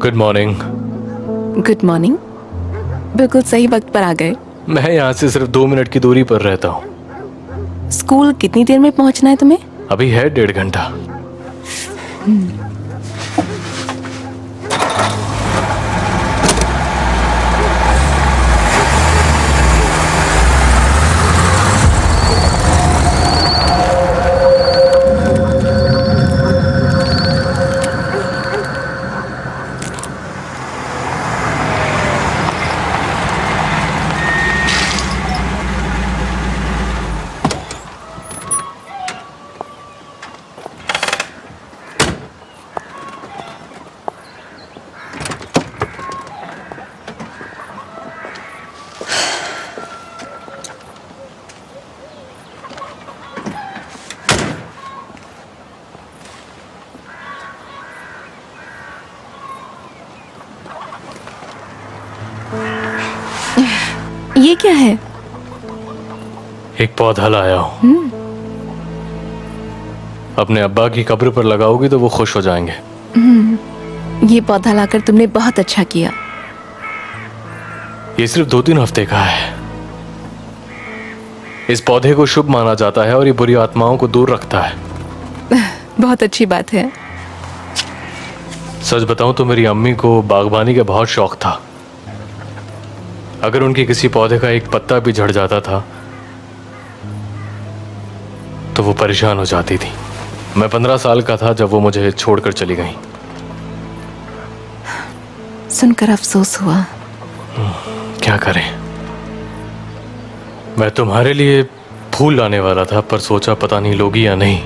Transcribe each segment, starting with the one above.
Good morning. Good morning. बिल्कुल सही वक्त पर आ गए। मैं यहाँ से सिर्फ 2 मिनट की दूरी पर रहता हूँ। स्कूल कितनी देर में पहुँचना है तुम्हें? अभी है 1.5 घंटा। ये क्या है? एक पौधा लाया हूँ। अपने अब्बा की कब्र पर लगाओगी तो वो खुश हो जाएंगे। ये पौधा लाकर तुमने बहुत अच्छा किया। ये सिर्फ 2-3 हफ्ते का है। इस पौधे को शुभ माना जाता है और ये बुरी आत्माओं को दूर रखता है। बहुत अच्छी बात है। सच बताऊं तो मेरी अम्मी को बागबानी का बहुत शौक था। अगर उनके किसी पौधे का एक पत्ता भी झड़ जाता था तो वो परेशान हो जाती थी। मैं 15 साल का था जब वो मुझे छोड़कर चली गई। सुनकर अफसोस हुआ। क्या करें। मैं तुम्हारे लिए फूल लाने वाला था पर सोचा पता नहीं लोगी या नहीं।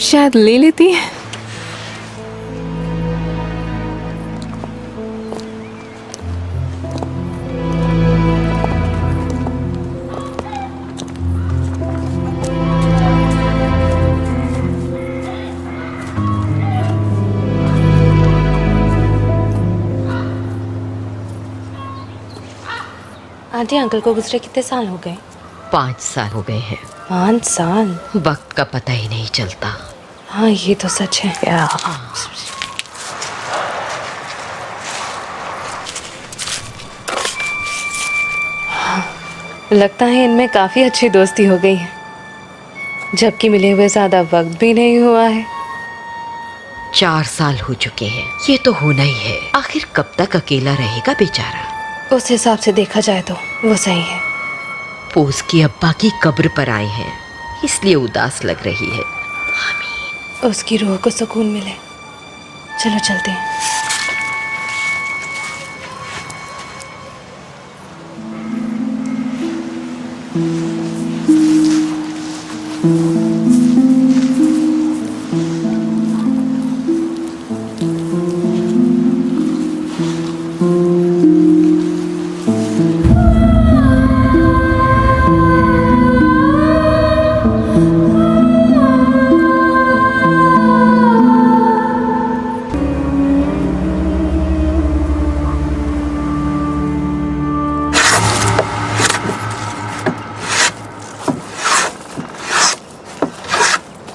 शायद ले लेती। आंटी अंकल को गुजरे कितने साल हो गए? 5 साल हो गए हैं। 5 साल? वक्त का पता ही नहीं चलता। हाँ ये तो सच है। लगता है इनमें काफी अच्छी दोस्ती हो गई है, जबकि मिले हुए ज्यादा वक्त भी नहीं हुआ है। 4 साल हो चुके हैं। ये तो होना ही है। आखिर कब तक अकेला रहेगा बेचारा। उस हिसाब से देखा जाए तो वो सही है। वो उसकी अब्बा की कब्र पर आए हैं, इसलिए उदास लग रही है। उसकी रूह को सुकून मिले। चलो चलते हैं।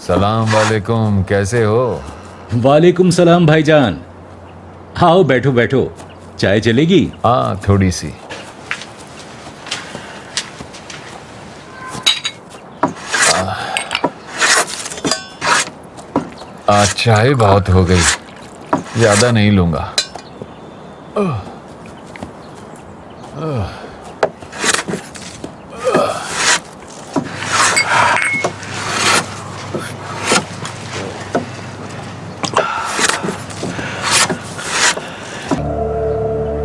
सलाम वालेकुम, कैसे हो? वालेकुम सलाम भाईजान। आओ बैठो बैठो, चाय चलेगी? हाँ थोड़ी सी। आज चाय बहुत हो गई, ज्यादा नहीं लूंगा।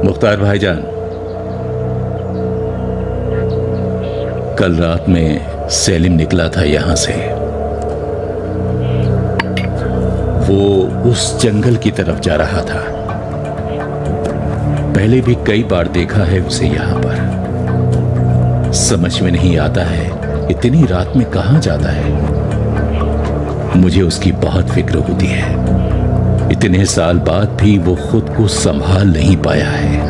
मुख्तार भाईजान, कल रात में सेलिम निकला था यहां से। वो उस जंगल की तरफ जा रहा था। पहले भी कई बार देखा है उसे यहां पर। समझ में नहीं आता है इतनी रात में कहां जाता है। मुझे उसकी बहुत फिक्र होती है। इतने साल बाद भी वो खुद को संभाल नहीं पाया है।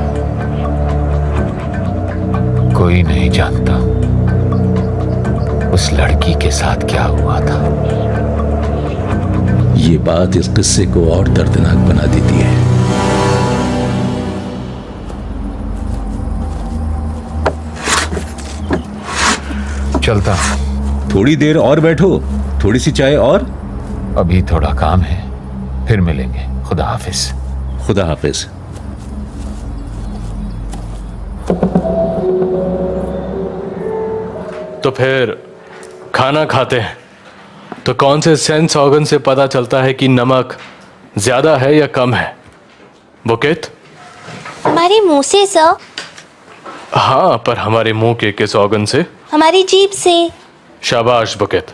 कोई नहीं जानता उस लड़की के साथ क्या हुआ था। ये बात इस किस्से को और दर्दनाक बना देती है। चलता हूं। थोड़ी देर और बैठो, थोड़ी सी चाय और। अभी थोड़ा काम है, फिर मिलेंगे। खुदा हाफिज। खुदा हाफिज। तो फिर खाना खाते हैं तो कौन से सेंस ऑर्गन से पता चलता है कि नमक ज्यादा है या कम है? बुकेत? हमारे मुंह से सर। हाँ, पर हमारे मुंह के किस ऑर्गन से? हमारी जीभ से। शाबाश बुकेत।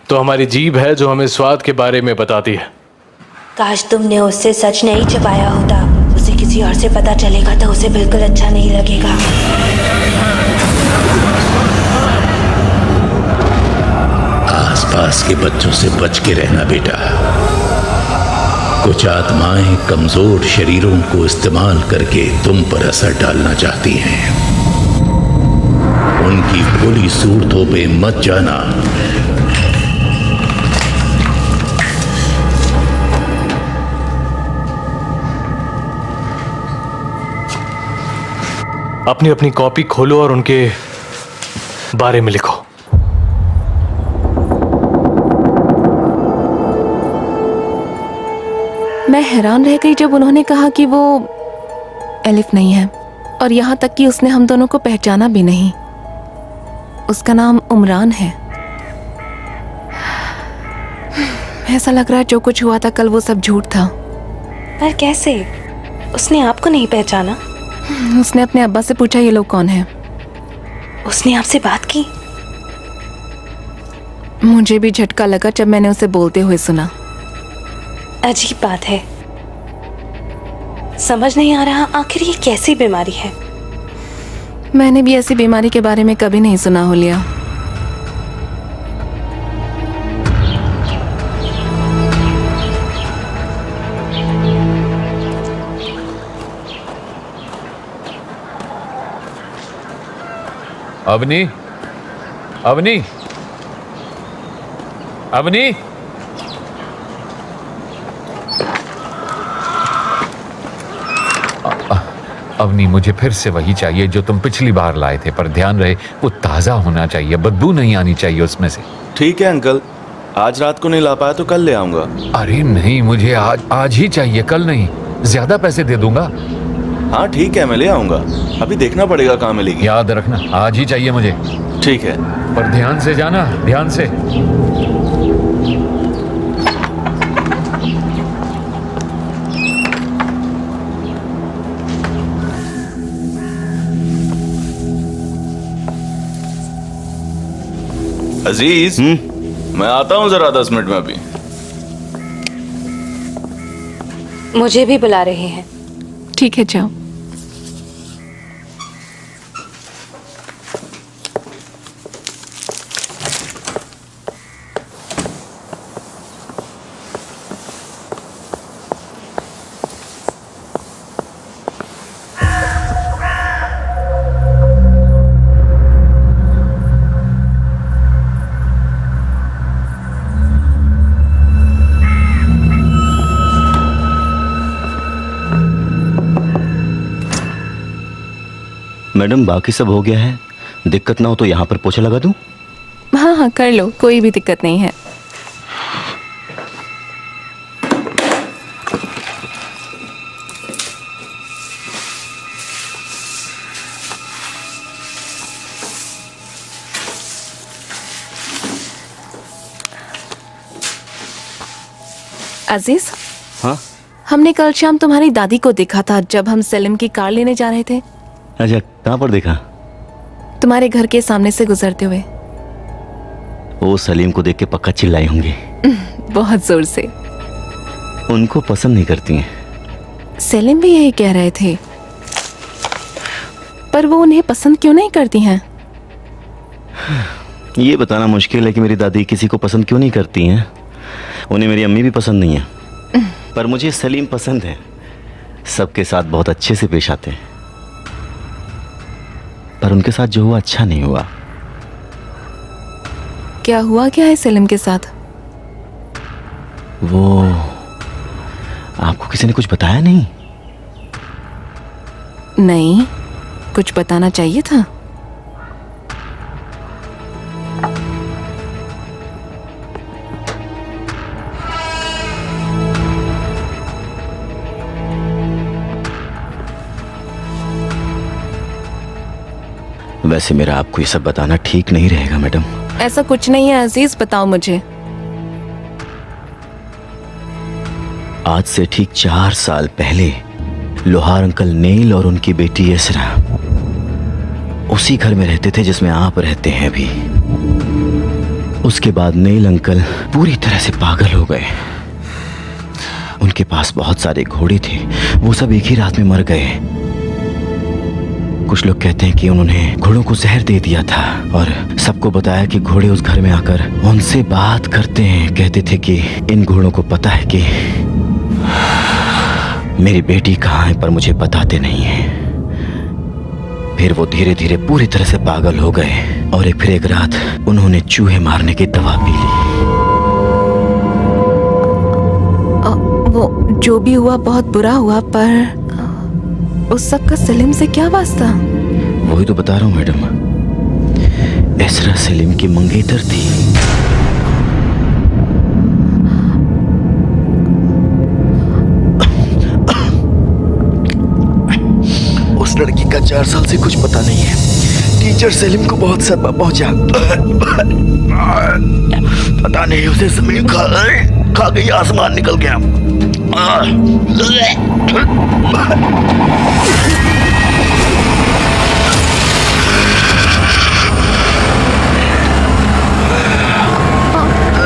तो हमारी जीभ है जो हमें स्वाद के बारे में बताती है। काश तुमने उससे सच नहीं छुपाया होता। उसे किसी और से पता चलेगा तो उसे बिल्कुल अच्छा नहीं लगेगा। आसपास के बच्चों से बच के रहना बेटा। कुछ आत्माएं कमजोर शरीरों को इस्तेमाल करके तुम पर असर डालना चाहती हैं। उनकी भोली सूरतों पे मत जाना। अपनी अपनी कॉपी खोलो और उनके बारे में लिखो। मैं हैरान रह गई जब उन्होंने कहा कि वो एलिफ नहीं है, और यहाँ तक कि उसने हम दोनों को पहचाना भी नहीं। उसका नाम उमरान है। ऐसा लग रहा है जो कुछ हुआ था कल वो सब झूठ था। पर कैसे? उसने आपको नहीं पहचाना? उसने अपने अब्बा से पूछा ये लोग कौन हैं। उसने आपसे बात की? मुझे भी झटका लगा जब मैंने उसे बोलते हुए सुना। अजीब बात है, समझ नहीं आ रहा आखिर ये कैसी बीमारी है। मैंने भी ऐसी बीमारी के बारे में कभी नहीं सुना हुलिया। अवनी, अवनी, अवनी। अवनी, मुझे फिर से वही चाहिए जो तुम पिछली बार लाए थे, पर ध्यान रहे वो ताज़ा होना चाहिए, बदबू नहीं आनी चाहिए उसमें से। ठीक है अंकल, आज रात को नहीं ला पाया तो कल ले आऊंगा। अरे नहीं, मुझे आज ही चाहिए, कल नहीं। ज्यादा पैसे दे दूंगा। हाँ ठीक है, मैं ले आऊंगा। अभी देखना पड़ेगा कहाँ मिलेगी। याद रखना, आज ही चाहिए मुझे। ठीक है, पर ध्यान से जाना, ध्यान से। अजीज, मैं आता हूँ जरा 10 मिनट में। अभी मुझे भी बुला रहे हैं। ठीक है, जाओ। मैडम, बाकी सब हो गया है। दिक्कत ना हो तो यहाँ पर पोछा लगा दूं? हाँ हाँ, कर लो, कोई भी दिक्कत नहीं है। अजीज, हाँ? हमने कल शाम तुम्हारी दादी को देखा था जब हम सलीम की कार लेने जा रहे थे। अच्छा, कहाँ पर देखा? तुम्हारे घर के सामने से गुजरते हुए। वो सलीम को देख के पक्का चिल्लाई होंगी। बहुत जोर से। उनको पसंद नहीं करती हैं। सलीम भी यही कह रहे थे, पर वो उन्हें पसंद क्यों नहीं करती हैं? ये बताना मुश्किल है कि मेरी दादी किसी को पसंद क्यों नहीं करती हैं। उन्हें मेरी अम्मी भी पसंद नहीं है, पर मुझे सलीम पसंद है। सबके साथ बहुत अच्छे से पेश आते हैं, पर उनके साथ जो हुआ अच्छा नहीं हुआ। क्या हुआ क्या है सलीम के साथ? वो आपको किसी ने कुछ बताया नहीं? नहीं, कुछ बताना चाहिए था। वैसे मेरा आपको ये सब बताना ठीक नहीं रहेगा मैडम। ऐसा कुछ नहीं है अजीज, बताओ मुझे। आज से ठीक 4 साल पहले लोहार अंकल नेल और उनकी बेटी यसरा उसी घर में रहते थे जिसमें आप रहते हैं अभी। उसके बाद नेल अंकल पूरी तरह से पागल हो गए। उनके पास बहुत सारे घोड़े थे, वो सब एक ही रात में मर गए। कुछ लोग कहते हैं कि उन्होंने घोड़ों को जहर दे दिया था और सबको बताया कि घोड़े उस घर में आकर उनसे बात करते हैं। कहते थे कि इन घोड़ों को पता है कि मेरी बेटी कहाँ है, पर मुझे बताते नहीं है। फिर वो धीरे धीरे पूरी तरह से पागल हो गए और फिर एक रात उन्होंने चूहे मारने की दवा पी ली। वो जो भी हुआ बहुत बुरा हुआ, पर उस सब का सलीम से क्या वास्ता? वही तो बता रहा हूँ मैडम, यसरा सलीम की मंगेतर थी। उस लड़की का 4 साल से कुछ पता नहीं है। टीचर सलीम को बहुत सदमा पहुंचा। पता नहीं उसे जमीन खा गई, आसमान निकल गया।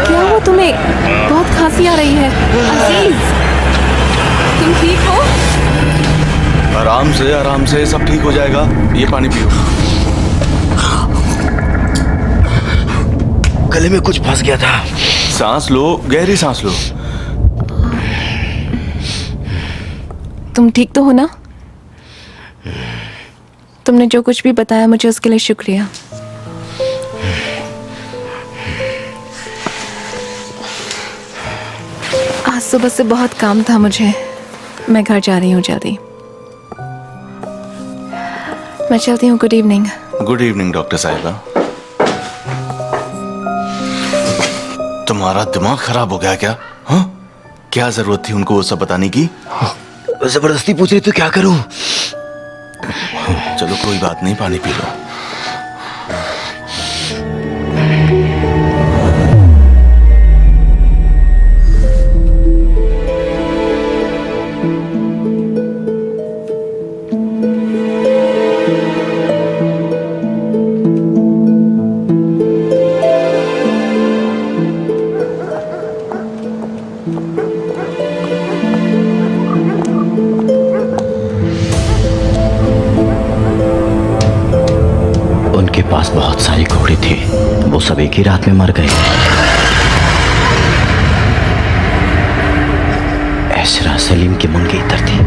क्या हुआ तुम्हें? बहुत खांसी आ रही है। अजीज, तुम ठीक हो? आराम से सब ठीक हो जाएगा। ये पानी पियो। गले में कुछ फंस गया था। सांस लो, गहरी सांस लो। तुम ठीक तो हो ना? तुमने जो कुछ भी बताया मुझे उसके लिए शुक्रिया। आज सुबह से बहुत काम था मुझे। मैं घर जा रही हूँ जल्दी। मैं चलती हूँ। Good evening. Good evening doctor साहिबा। तुम्हारा दिमाग खराब हो गया क्या? हाँ, क्या जरूरत थी उनको वो सब बताने की? जबरदस्ती पूछ रही तो क्या करूं? चलो कोई बात नहीं, पानी पी लो। उनके पास बहुत सारे घोड़े थे, वो सब एक ही रात में मर गए। यसरा सलीम की मंगेतर थी।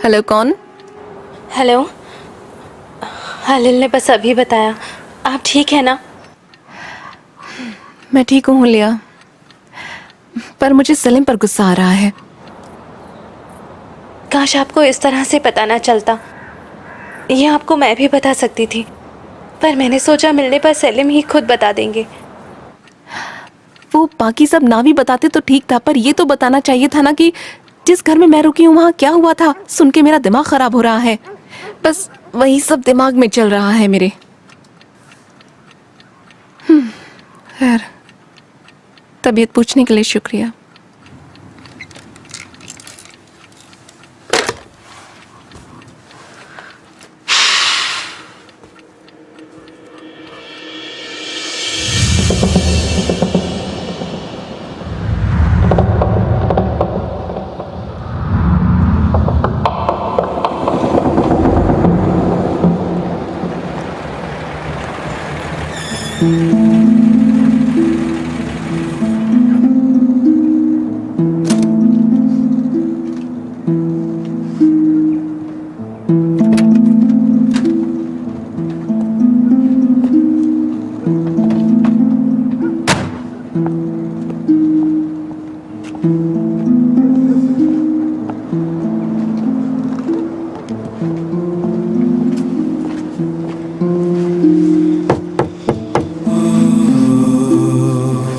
हेलो, कौन? हेलो, हलिल ने बस अभी बताया। आप ठीक है ना? मैं ठीक हूँ लिया, पर मुझे सलीम पर गुस्सा आ रहा है। काश आपको इस तरह से पता ना चलता। ये आपको मैं भी बता सकती थी, पर मैंने सोचा मिलने पर सलीम ही खुद बता देंगे। वो बाकी सब ना भी बताते तो ठीक था, पर ये तो बताना चाहिए था ना कि जिस घर में मैं रुकी हूँ वहाँ क्या हुआ था। सुन के मेरा दिमाग खराब हो रहा है। बस वही सब दिमाग में चल रहा है मेरे। खैर, तबीयत पूछने के लिए शुक्रिया।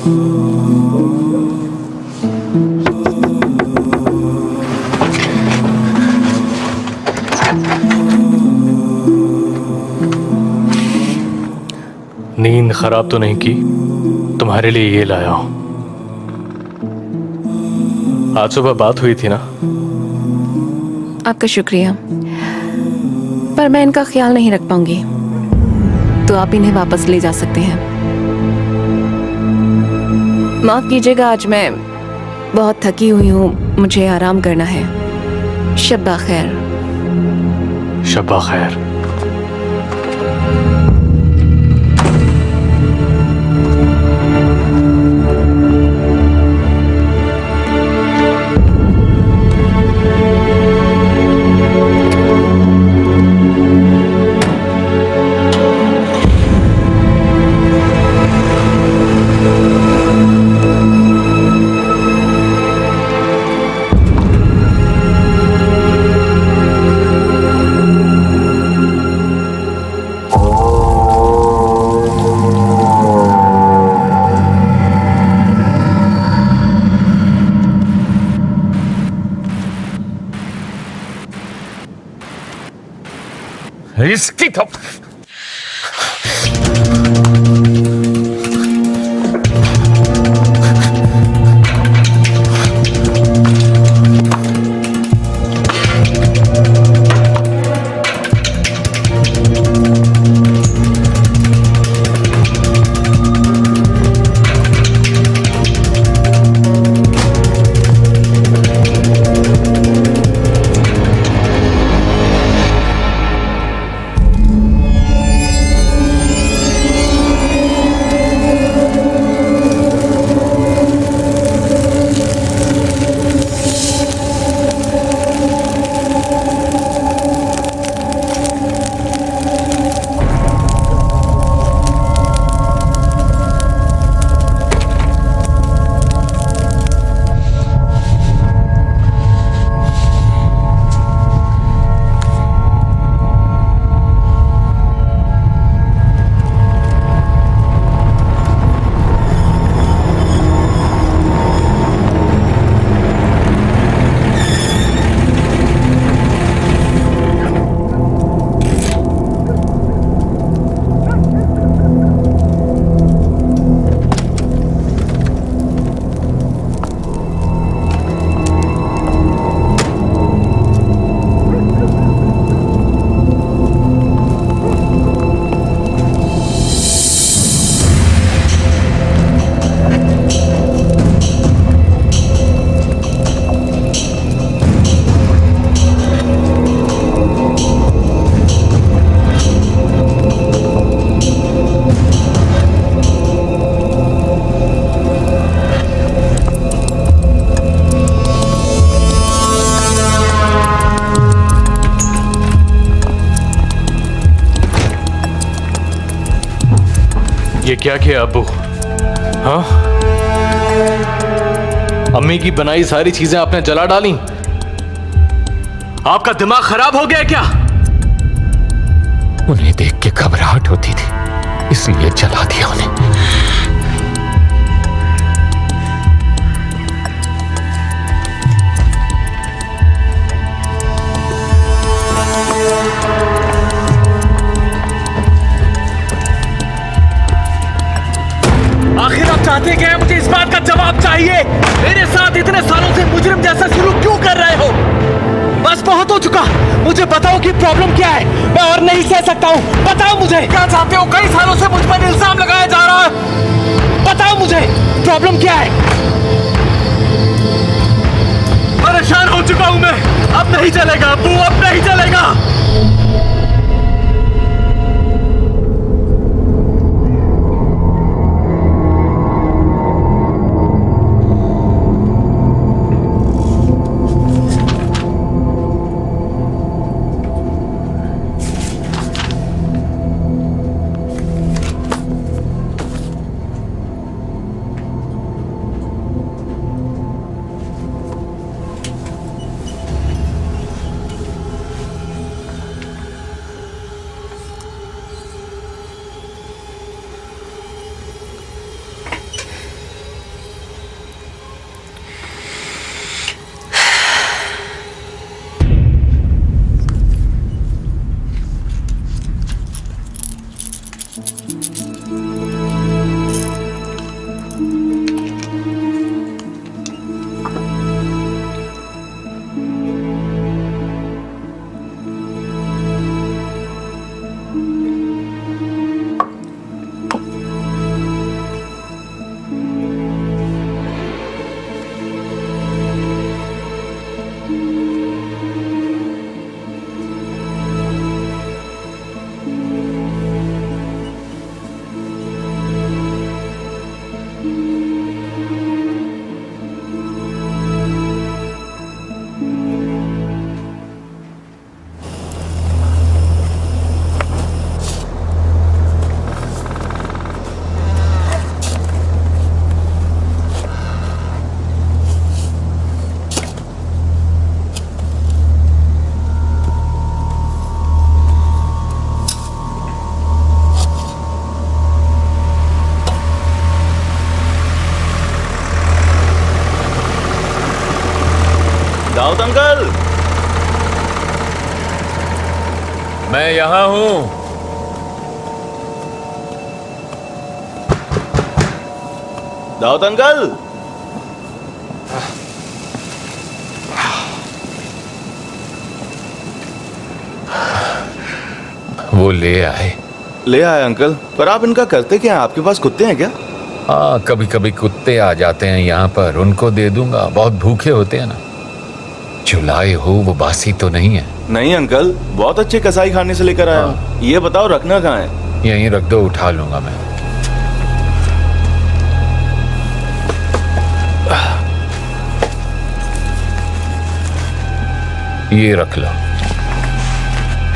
नींद खराब तो नहीं की? तुम्हारे लिए ये लाया हूं। आज सुबह बात हुई थी ना? आपका शुक्रिया, पर मैं इनका ख्याल नहीं रख पाऊंगी, तो आप इन्हें वापस ले जा सकते हैं। माफ कीजिएगा, आज मैं बहुत थकी हुई हूँ, मुझे आराम करना है। शब्बा खैर। शब्बा खैर। इसकी तो ये क्या किया अब्बू? हाँ, अम्मी की बनाई सारी चीजें आपने जला डाली। आपका दिमाग खराब हो गया क्या? उन्हें देख के घबराहट होती थी, इसलिए जला दिया उन्हें। आखिर आप चाहते क्या है? मुझे इस बात का जवाब चाहिए। मेरे साथ इतने सालों से मुजरिम जैसा सलूक क्यों कर रहे हो? बस बहुत हो चुका। मुझे बताओ कि प्रॉब्लम क्या है। मैं और नहीं सह सकता हूँ। बताओ मुझे क्या चाहते हो? कई सालों से मुझ पर इल्जाम लगाया जा रहा है। बताओ मुझे प्रॉब्लम क्या है। परेशान हो चुका हूँ मैं। अब नहीं चलेगा अब्बू, अब नहीं चलेगा। दाऊद अंकल, मैं यहाँ हूँ। दाऊद अंकल। वो ले आए। ले आए अंकल, पर आप इनका करते क्या हैं? आपके पास कुत्ते हैं क्या? हाँ, कभी कभी कुत्ते आ जाते हैं यहाँ पर, उनको दे दूंगा। बहुत भूखे होते हैं ना। जो लाए हो वो बासी तो नहीं है? नहीं अंकल, बहुत अच्छे कसाई खाने से लेकर आया हूँ। ये बताओ रखना कहाँ है? यहीं रख दो, उठा लूंगा मैं। ये रख लो।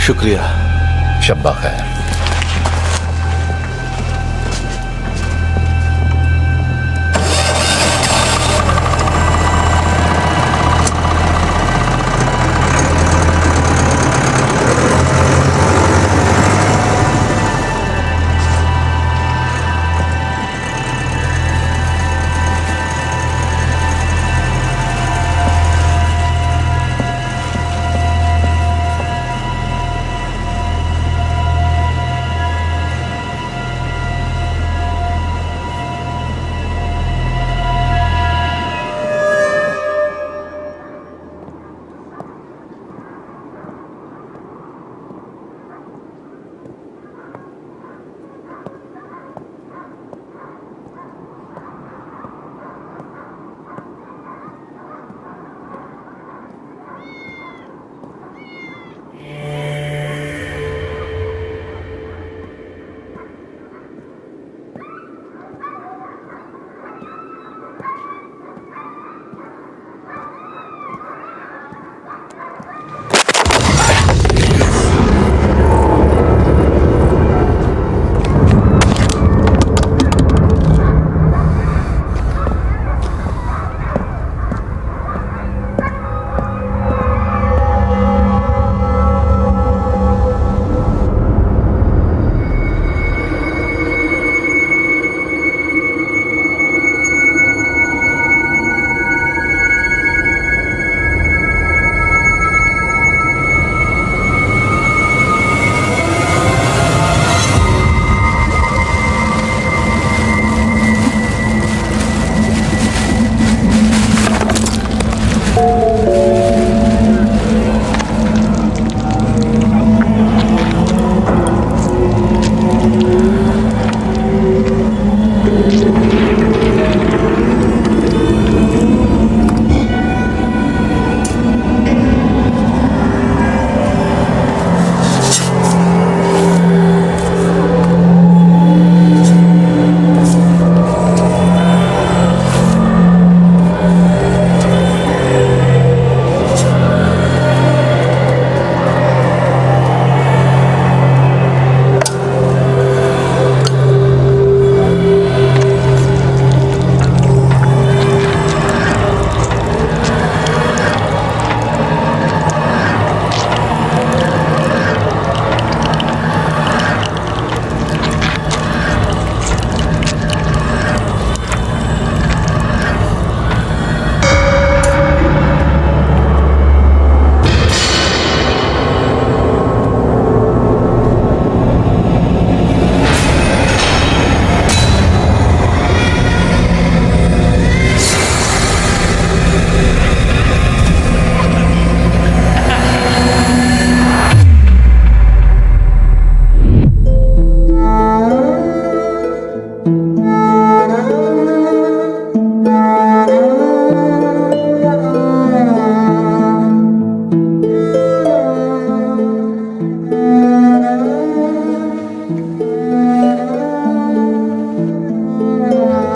शुक्रिया। शब्बा खैर।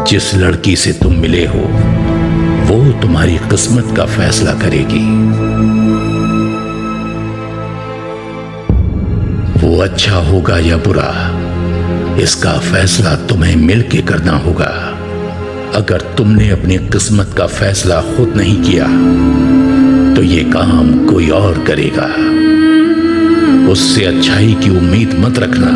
जिस लड़की से तुम मिले हो वो तुम्हारी किस्मत का फैसला करेगी। वो अच्छा होगा या बुरा, इसका फैसला तुम्हें मिलके करना होगा। अगर तुमने अपनी किस्मत का फैसला खुद नहीं किया तो ये काम कोई और करेगा। उससे अच्छाई की उम्मीद मत रखना।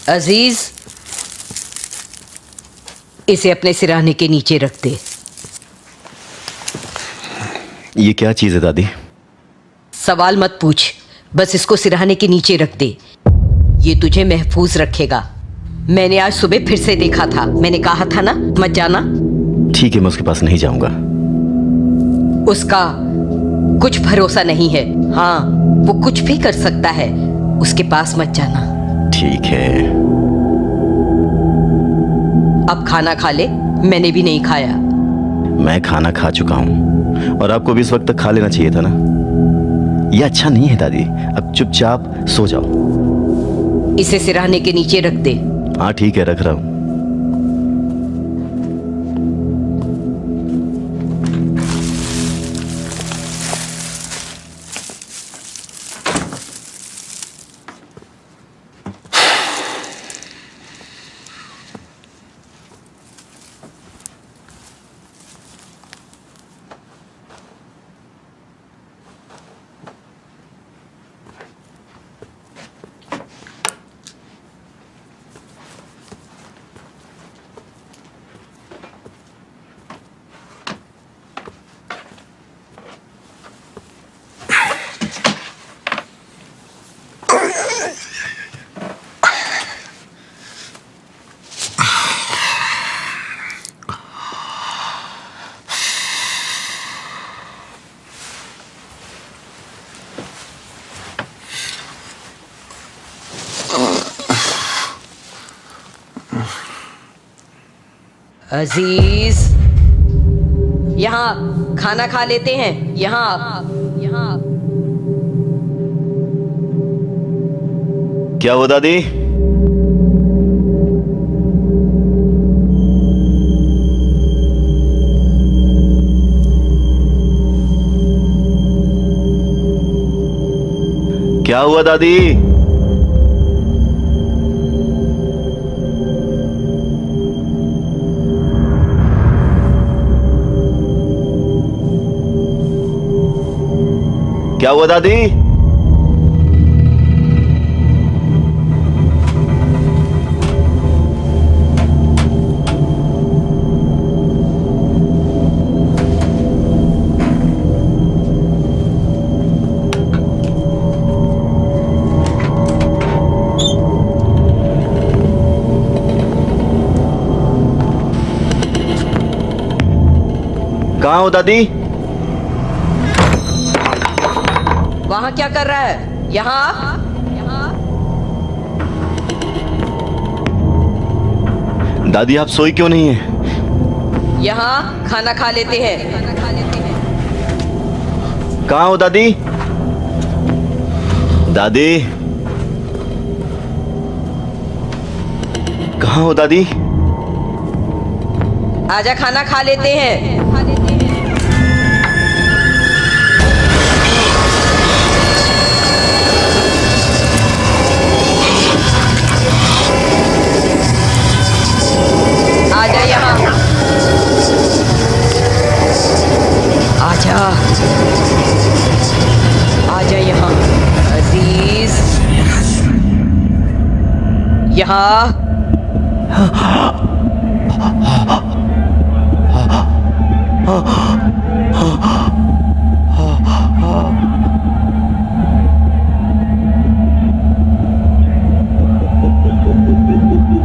अजीज, इसे अपने सिरहाने के नीचे रख दे। ये क्या चीज है दादी? सवाल मत पूछ, बस इसको सिरहाने के नीचे रख दे। ये तुझे महफूज रखेगा। मैंने आज सुबह फिर से देखा था, मैंने कहा था ना मत जाना। ठीक है, मैं उसके पास नहीं जाऊंगा। उसका कुछ भरोसा नहीं है। हाँ, वो कुछ भी कर सकता है, उसके पास मत जाना। ठीक है। अब खाना खा ले, मैंने भी नहीं खाया। मैं खाना खा चुका हूं और आपको भी इस वक्त तक खा लेना चाहिए था ना। ये अच्छा नहीं है दादी, अब चुपचाप सो जाओ। इसे सिरहाने के नीचे रख दे। हाँ ठीक है, रख रहा हूं। अजीज, यहाँ खाना खा लेते हैं। यहाँ क्या हुआ दादी? क्या हुआ दादी? क्या हुआ दादी? कहाँ हो दादी? वहां क्या कर रहा है? यहाँ दादी आप सोई क्यों नहीं है? यहाँ खाना खा लेते हैं। कहाँ हो दादी? दादी कहाँ हो दादी? आजा खाना खा लेते हैं। आजा यहाँ, आजा आजा यहाँ अजीज, यहाँ।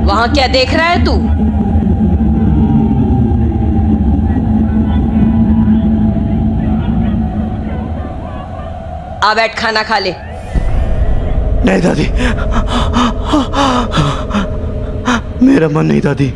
वहां क्या देख रहा है तू? आ बैठ, खाना खा ले। नहीं दादी, मेरा मन नहीं दादी।